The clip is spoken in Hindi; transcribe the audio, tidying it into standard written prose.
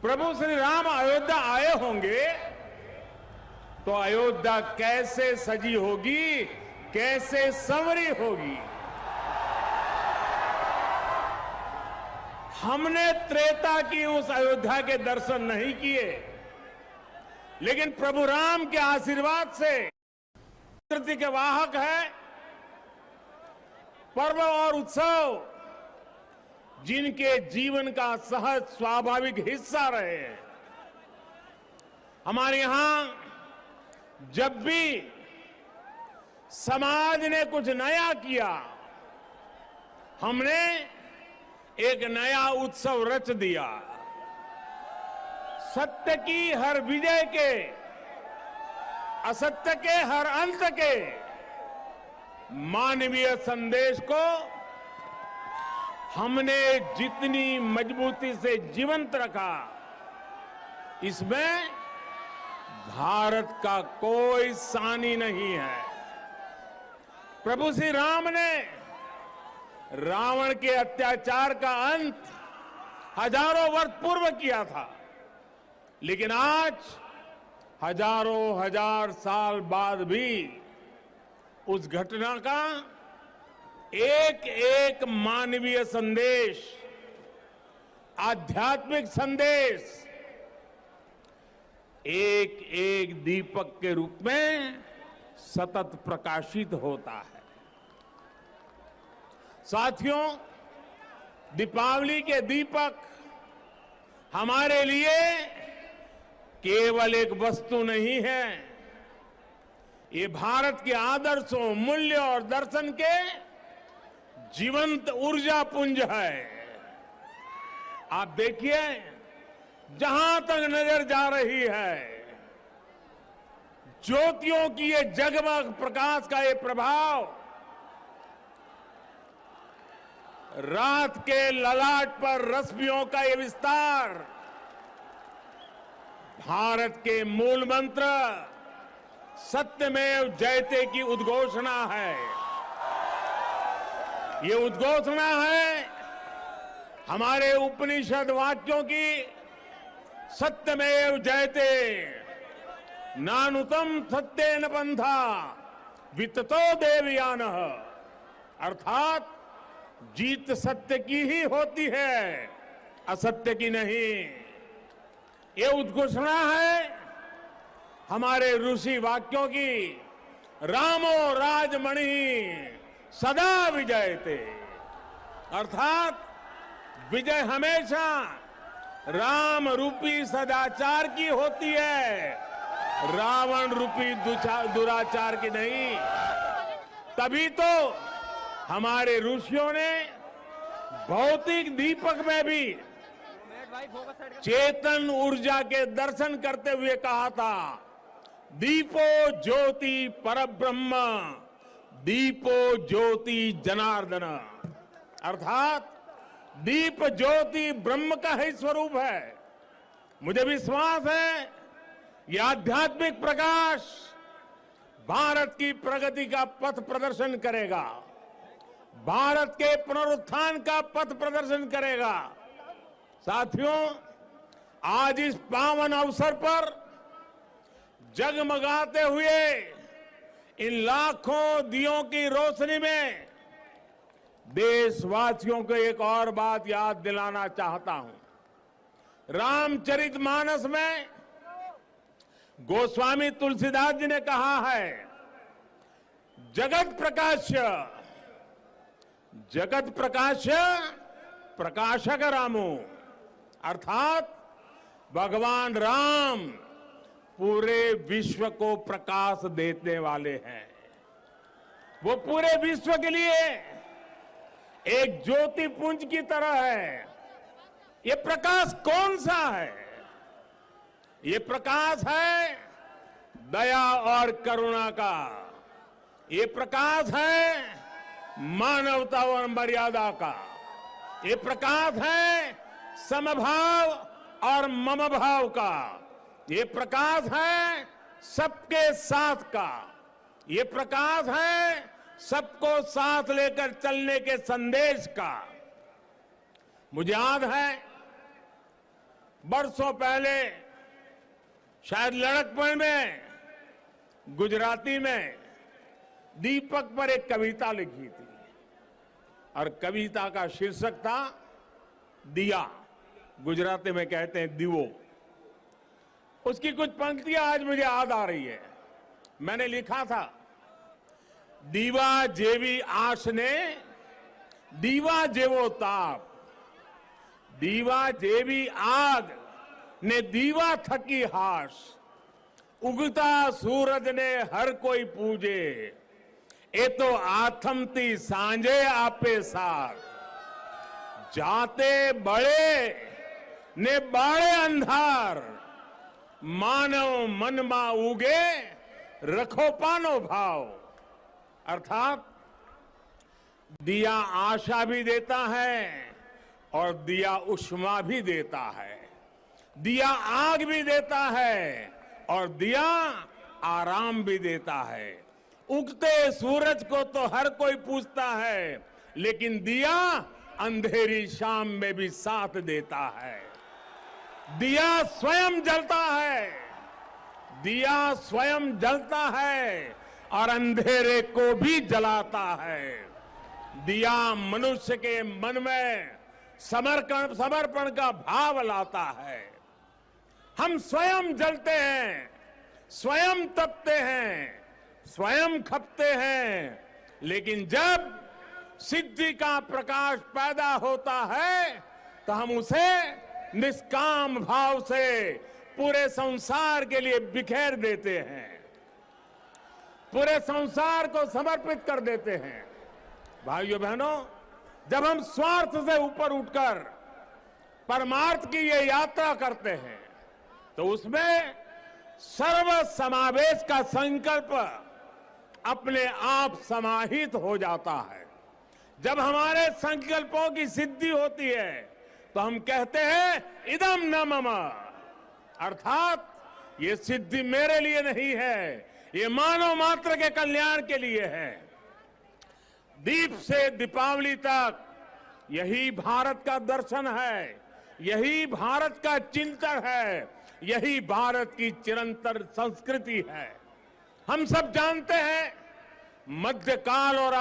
प्रभु श्री राम अयोध्या आए होंगे तो अयोध्या कैसे सजी होगी, कैसे संवरी होगी। हमने त्रेता की उस अयोध्या के दर्शन नहीं किए, लेकिन प्रभु राम के आशीर्वाद से प्रकृति के वाहक है। पर्व और उत्सव जिनके जीवन का सहज स्वाभाविक हिस्सा रहे हैं। हमारे यहां जब भी समाज ने कुछ नया किया, हमने एक नया उत्सव रच दिया। सत्य की हर विजय के, असत्य के हर अंत के मानवीय संदेश को हमने जितनी मजबूती से जीवंत रखा, इसमें भारत का कोई सानी नहीं है। प्रभु श्री राम ने रावण के अत्याचार का अंत हजारों वर्ष पूर्व किया था, लेकिन आज हजारों हजार साल बाद भी उस घटना का एक एक मानवीय संदेश, आध्यात्मिक संदेश एक एक दीपक के रूप में सतत प्रकाशित होता है। साथियों, दीपावली के दीपक हमारे लिए केवल एक वस्तु नहीं है, ये भारत के आदर्शों, मूल्य और दर्शन के जीवंत ऊर्जा पुंज है। आप देखिए, जहां तक नजर जा रही है, ज्योतियों की ये जगमग प्रकाश का ये प्रभाव रात के ललाट पर रश्मियों का ये विस्तार भारत के मूल मंत्र सत्यमेव जयते की उद्घोषणा है। ये उद्घोषणा है हमारे उपनिषद वाक्यों की, सत्यमेव जयते नानुतम सत्येन पंथा विततो देवयानः, अर्थात जीत सत्य की ही होती है, असत्य की नहीं। ये उद्घोषणा है हमारे ऋषि वाक्यों की, रामो राजमणि सदा विजयते, अर्थात विजय हमेशा राम रूपी सदाचार की होती है, रावण रूपी दुराचार की नहीं। तभी तो हमारे ऋषियों ने भौतिक दीपक में भी चेतन ऊर्जा के दर्शन करते हुए कहा था, दीपो ज्योति परब्रह्म, दीपो ज्योति जनार्दन, अर्थात दीप ज्योति ब्रह्म का ही स्वरूप है। मुझे विश्वास है यह आध्यात्मिक प्रकाश भारत की प्रगति का पथ प्रदर्शन करेगा, भारत के पुनरुत्थान का पथ प्रदर्शन करेगा। साथियों, आज इस पावन अवसर पर जगमगाते हुए इन लाखों दियों की रोशनी में देशवासियों को एक और बात याद दिलाना चाहता हूं। रामचरितमानस में गोस्वामी तुलसीदास जी ने कहा है, जगत प्रकाश्य, जगत प्रकाश्य प्रकाशक रामो, अर्थात भगवान राम पूरे विश्व को प्रकाश देने वाले हैं। वो पूरे विश्व के लिए एक ज्योति पुंज की तरह है। ये प्रकाश कौन सा है? ये प्रकाश है दया और करुणा का, ये प्रकाश है मानवता और मर्यादा का, ये प्रकाश है समभाव और मम भाव का, ये प्रकाश है सबके साथ का, ये प्रकाश है सबको साथ लेकर चलने के संदेश का। मुझे याद है बरसों पहले शायद लड़कपन में गुजराती में दीपक पर एक कविता लिखी थी और कविता का शीर्षक था दिया। गुजराती में कहते हैं दीवो। उसकी कुछ पंक्तियां आज मुझे याद आ रही है। मैंने लिखा था, दीवा जेवी आश ने दीवा जेवो ताप, दीवा जेवी आग ने दीवा थकी हाश, उगता सूरज ने हर कोई पूजे, ए तो आथमती सांझे आपे साथ, जाते बड़े ने बाड़े अंधार, मानव मन मा उगे रखो पानो भाव। अर्थात दिया आशा भी देता है और दिया उष्मा भी देता है, दिया आग भी देता है और दिया आराम भी देता है। उगते सूरज को तो हर कोई पूछता है, लेकिन दिया अंधेरी शाम में भी साथ देता है। दिया स्वयं जलता है, दिया स्वयं जलता है और अंधेरे को भी जलाता है। दिया मनुष्य के मन में समर्पण का भाव लाता है। हम स्वयं जलते हैं, स्वयं तपते हैं, स्वयं खपते हैं, लेकिन जब सिद्धि का प्रकाश पैदा होता है तो हम उसे निष्काम भाव से पूरे संसार के लिए बिखेर देते हैं, पूरे संसार को समर्पित कर देते हैं। भाइयों बहनों, जब हम स्वार्थ से ऊपर उठकर परमार्थ की ये यात्रा करते हैं तो उसमें सर्व समावेश का संकल्प अपने आप समाहित हो जाता है। जब हमारे संकल्पों की सिद्धि होती है तो हम कहते हैं इदम न मम, अर्थात ये सिद्धि मेरे लिए नहीं है, ये मानव मात्र के कल्याण के लिए है। दीप से दीपावली तक यही भारत का दर्शन है, यही भारत का चिंतन है, यही भारत की चिरंतन संस्कृति है। हम सब जानते हैं मध्यकाल और